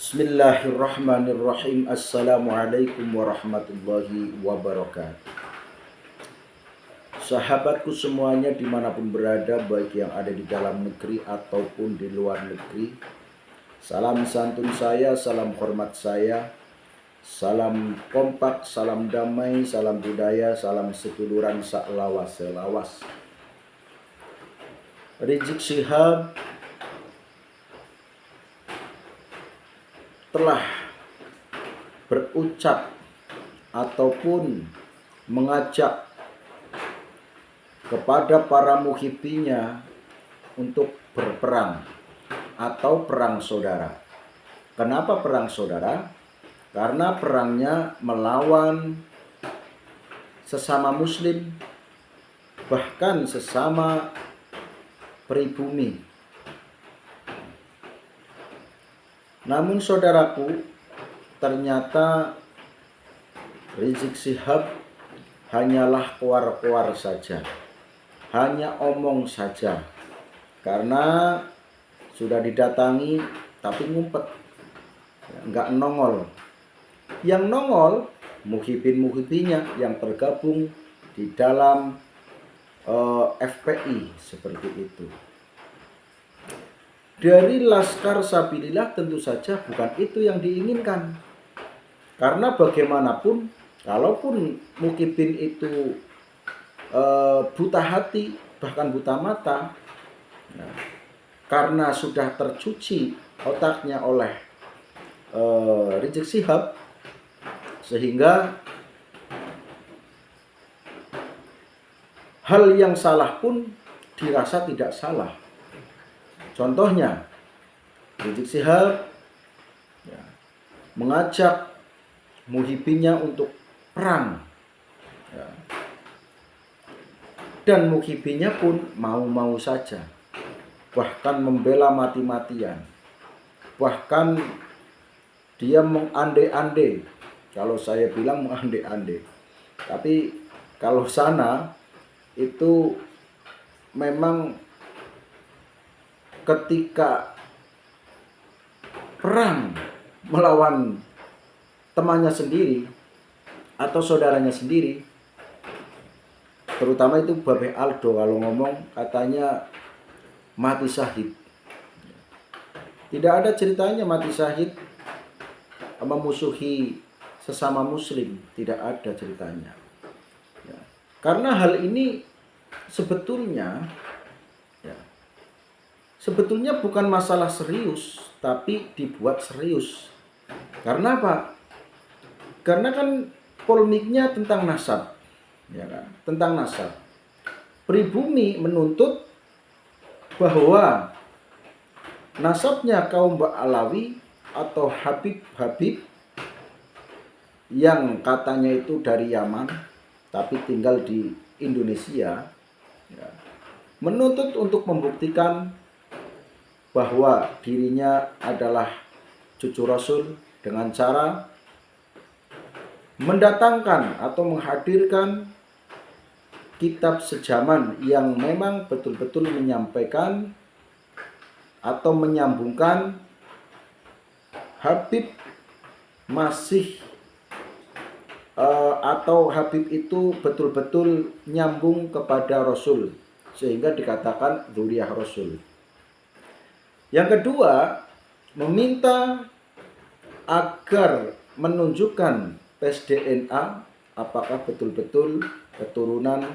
Bismillahirrahmanirrahim. Assalamualaikum warahmatullahi wabarakatuh. Sahabatku semuanya dimanapun berada, baik yang ada di dalam negeri ataupun di luar negeri, salam santun saya, salam hormat saya, salam kompak, salam damai, salam budaya, salam seduluran selawas selawas. Rizik Syihab telah berucap ataupun mengajak kepada para muhibbinya untuk berperang atau perang saudara. Kenapa perang saudara? Karena perangnya melawan sesama muslim, bahkan sesama pribumi. Namun saudaraku, ternyata Rizik Syihab hanyalah kuar-kuar saja, hanya omong saja, karena sudah didatangi tapi ngumpet, nggak nongol. Yang nongol muhibbin-muhibbinya yang tergabung di dalam FPI seperti itu. Dari Laskar Sabilillah tentu saja bukan itu yang diinginkan. Karena bagaimanapun, kalaupun muhibbin itu buta hati, bahkan buta mata, karena sudah tercuci otaknya oleh Rizik Syihab, sehingga hal yang salah pun dirasa tidak salah. Contohnya, Rizik Syihab mengajak muhibbinnya untuk perang, dan muhibbinnya pun mau-mau saja, bahkan membela mati-matian, bahkan dia mengandai-andai. Kalau saya bilang mengandai-andai, tapi kalau sana itu memang ketika perang melawan temannya sendiri atau saudaranya sendiri, terutama itu Babe Aldo kalau ngomong katanya mati syahid. Tidak ada ceritanya mati syahid memusuhi sesama muslim, tidak ada ceritanya. Karena hal ini sebetulnya bukan masalah serius, tapi dibuat serius. Karena apa? Karena kan polemiknya tentang nasab, ya kan? Tentang nasab. Pribumi menuntut bahwa nasabnya kaum Ba'alawi atau Habib-Habib yang katanya itu dari Yaman tapi tinggal di Indonesia, menuntut untuk membuktikan bahwa dirinya adalah cucu Rasul dengan cara mendatangkan atau menghadirkan kitab sejaman yang memang betul-betul menyampaikan atau menyambungkan Habib masih atau Habib itu betul-betul nyambung kepada Rasul, sehingga dikatakan dzurriyyah Rasul. Yang kedua, meminta agar menunjukkan tes DNA apakah betul-betul keturunan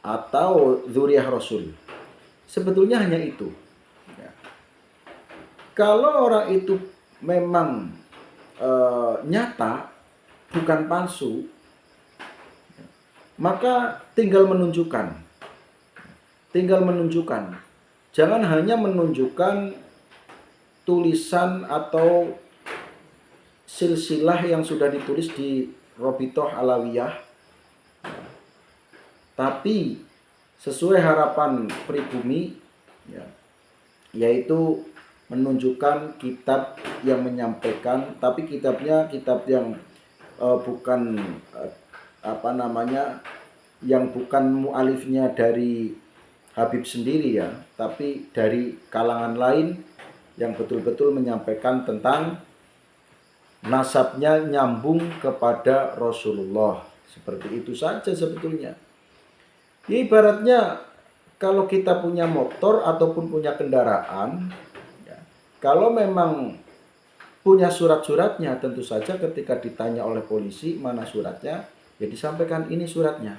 atau dzurriyyah Rasul. Sebetulnya hanya itu. Kalau orang itu memang nyata, bukan palsu, maka tinggal menunjukkan. Jangan hanya menunjukkan tulisan atau silsilah yang sudah ditulis di Robitoh Alawiyah, tapi sesuai harapan pribumi, yaitu menunjukkan kitab yang menyampaikan, tapi kitabnya kitab yang bukan yang bukan mualifnya dari Habib sendiri ya, tapi dari kalangan lain yang betul-betul menyampaikan tentang nasabnya nyambung kepada Rasulullah. Seperti itu saja sebetulnya. Ya, ibaratnya kalau kita punya motor ataupun punya kendaraan, ya, kalau memang punya surat-suratnya, tentu saja ketika ditanya oleh polisi mana suratnya, ya disampaikan ini suratnya,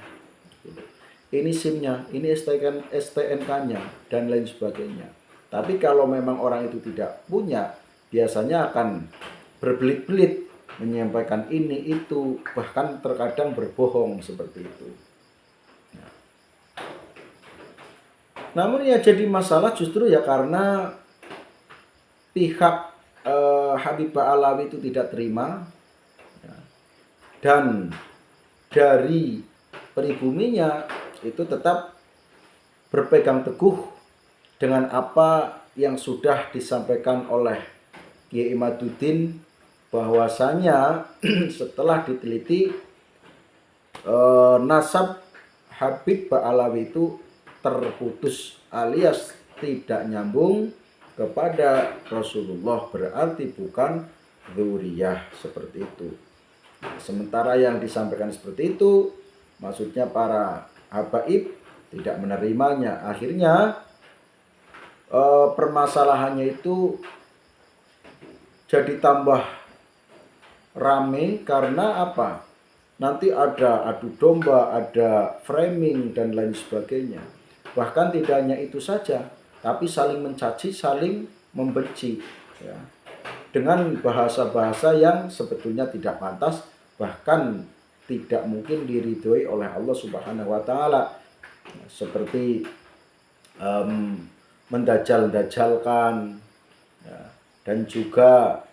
ini SIM-nya, ini STNK-nya, dan lain sebagainya. Tapi kalau memang orang itu tidak punya, biasanya akan berbelit-belit menyampaikan ini itu, bahkan terkadang berbohong seperti itu. Namun ya jadi masalah justru ya karena pihak Habib Ba'alawi itu tidak terima, ya, dan dari peribuminya itu tetap berpegang teguh dengan apa yang sudah disampaikan oleh Kiai Imaduddin, bahwasanya setelah diteliti nasab Habib Ba'alawi itu terputus alias tidak nyambung kepada Rasulullah, berarti bukan dzuriyah seperti itu. Sementara yang disampaikan seperti itu, maksudnya para habaib tidak menerimanya. Akhirnya permasalahannya itu jadi tambah rame karena apa? Nanti ada adu domba, ada framing dan lain sebagainya. Bahkan tidak hanya itu saja, tapi saling mencaci, saling membenci, ya, dengan bahasa-bahasa yang sebetulnya tidak pantas, bahkan tidak mungkin diridhoi oleh Allah Subhanahu wa Ta'ala, seperti mendajal-dajalkan, ya, dan juga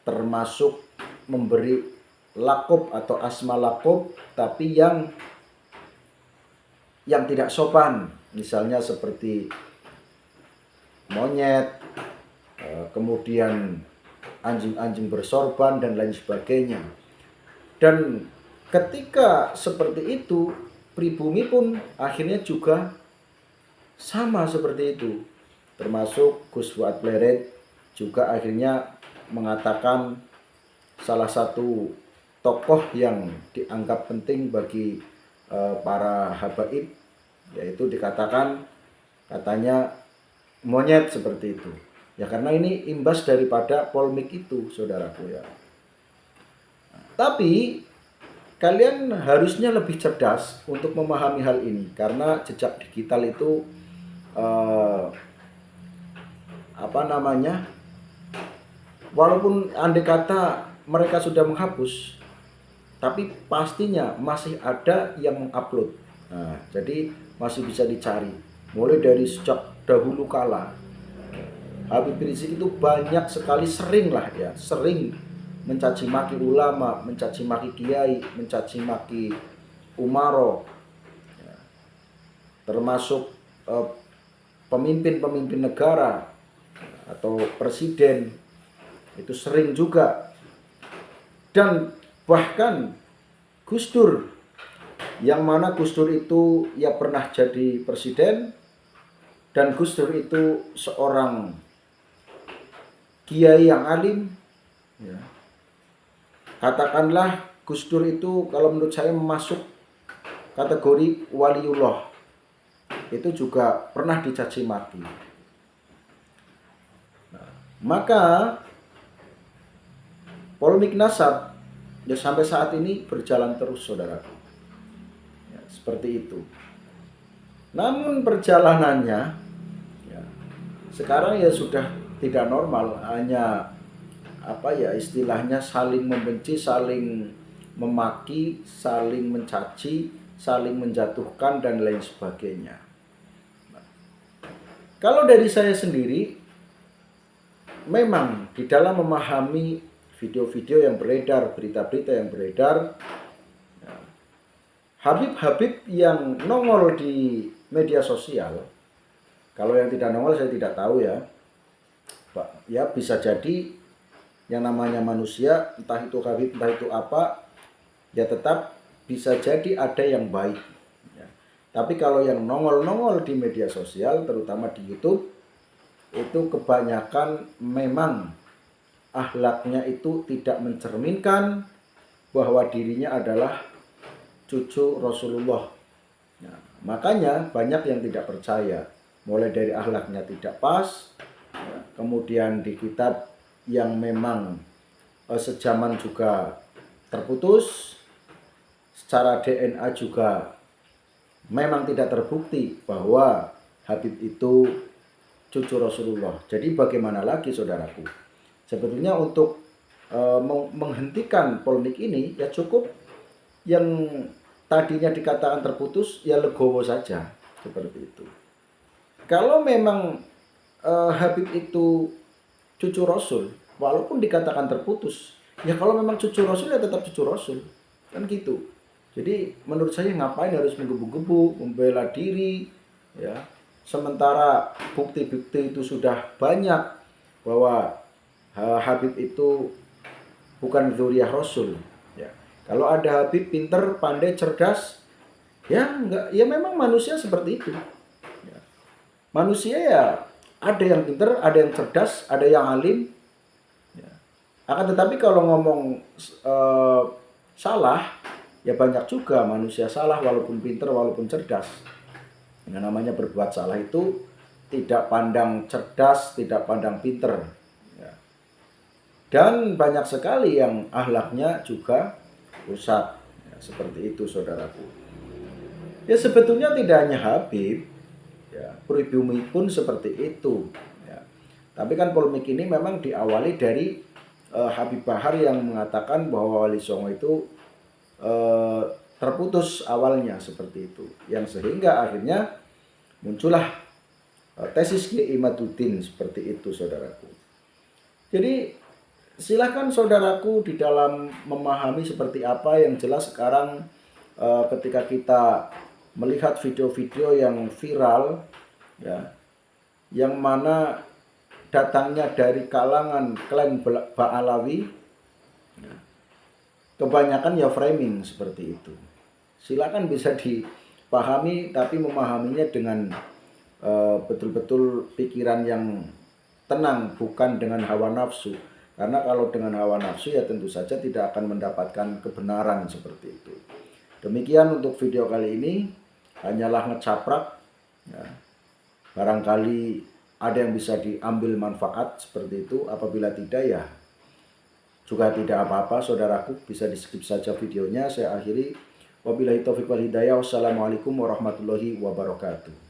termasuk memberi lakob atau asma lakob tapi yang tidak sopan, misalnya seperti monyet, kemudian anjing-anjing bersorban dan lain sebagainya. Dan ketika seperti itu, pribumi pun akhirnya juga sama seperti itu. Termasuk Gus Fuad Pleret juga akhirnya mengatakan salah satu tokoh yang dianggap penting bagi para habaib, yaitu dikatakan katanya monyet seperti itu. Ya karena ini imbas daripada polemik itu, saudaraku ya. Tapi kalian harusnya lebih cerdas untuk memahami hal ini, karena jejak digital itu walaupun andai kata mereka sudah menghapus, tapi pastinya masih ada yang mengupload. Nah, jadi masih bisa dicari. Mulai dari sejak dahulu kala, Habib Rizik itu banyak sekali, sering mencaci maki ulama, mencaci maki kiai, mencaci maki umaro, ya, termasuk pemimpin-pemimpin negara atau presiden, itu sering juga. Dan bahkan Gus Dur, yang mana Gus Dur itu ya pernah jadi presiden, dan Gus Dur itu seorang kiai yang alim, ya. Katakanlah Gus Dur itu kalau menurut saya masuk kategori waliullah, itu juga pernah dicaci maki. Nah, maka polemik nasab ya sampai saat ini berjalan terus, saudara. Ya, seperti itu. Namun perjalanannya ya, sekarang ya sudah tidak normal, hanya istilahnya saling membenci, saling memaki, saling mencaci, saling menjatuhkan dan lain sebagainya. Nah, kalau dari saya sendiri, memang di dalam memahami video-video yang beredar, berita-berita yang beredar, ya, Habib-habib yang nongol di media sosial, kalau yang tidak nongol saya tidak tahu ya, Pak, ya bisa jadi yang namanya manusia, entah itu habib, entah itu apa, ya tetap bisa jadi ada yang baik, ya. Tapi kalau yang nongol-nongol di media sosial, terutama di YouTube, itu kebanyakan memang akhlaknya itu tidak mencerminkan bahwa dirinya adalah cucu Rasulullah. Nah, makanya banyak yang tidak percaya, mulai dari akhlaknya tidak pas, kemudian di kitab yang memang sejaman juga terputus, secara DNA juga memang tidak terbukti bahwa Habib itu cucu Rasulullah. Jadi bagaimana lagi saudaraku? Sebetulnya untuk menghentikan polemik ini ya cukup yang tadinya dikatakan terputus ya legowo saja, seperti itu. Kalau memang Habib itu cucu Rasul, walaupun dikatakan terputus, ya kalau memang cucu Rasul ya tetap cucu Rasul, kan gitu. Jadi menurut saya ngapain harus menggebu-gebu, membela diri, ya. Sementara bukti-bukti itu sudah banyak bahwa Habib itu bukan dzurriyyah Rasul. Ya. Kalau ada Habib pinter, pandai, cerdas, ya enggak, ya memang manusia seperti itu. Ya. Manusia ya ada yang pinter, ada yang cerdas, ada yang alim. Ya. Akan tetapi kalau ngomong salah, ya banyak juga manusia salah walaupun pinter, walaupun cerdas. Yang namanya berbuat salah itu tidak pandang cerdas, tidak pandang pinter. Ya. Dan banyak sekali yang akhlaknya juga rusak. Ya, seperti itu saudaraku. Ya sebetulnya tidak hanya Habib, ya, pribumi pun seperti itu. Ya. Tapi kan polemik ini memang diawali dari Habib Bahar yang mengatakan bahwa Wali Songo itu terputus awalnya seperti itu, yang sehingga akhirnya muncullah tesis Kiai Imaduddin seperti itu saudaraku. Jadi silahkan saudaraku di dalam memahami seperti apa. Yang jelas sekarang ketika kita melihat video-video yang viral, ya, yang mana datangnya dari kalangan klan Ba'alawi, ya, kebanyakan ya framing seperti itu. Silakan bisa dipahami, tapi memahaminya dengan betul-betul pikiran yang tenang, bukan dengan hawa nafsu. Karena kalau dengan hawa nafsu ya tentu saja tidak akan mendapatkan kebenaran seperti itu. Demikian untuk video kali ini, hanyalah ngecaprak. Ya. Barangkali ada yang bisa diambil manfaat seperti itu. Apabila tidak ya juga tidak apa-apa saudaraku, bisa di skip saja videonya. Saya akhiri. Wabillahi taufiq wal hidayah. Wassalamualaikum warahmatullahi wabarakatuh.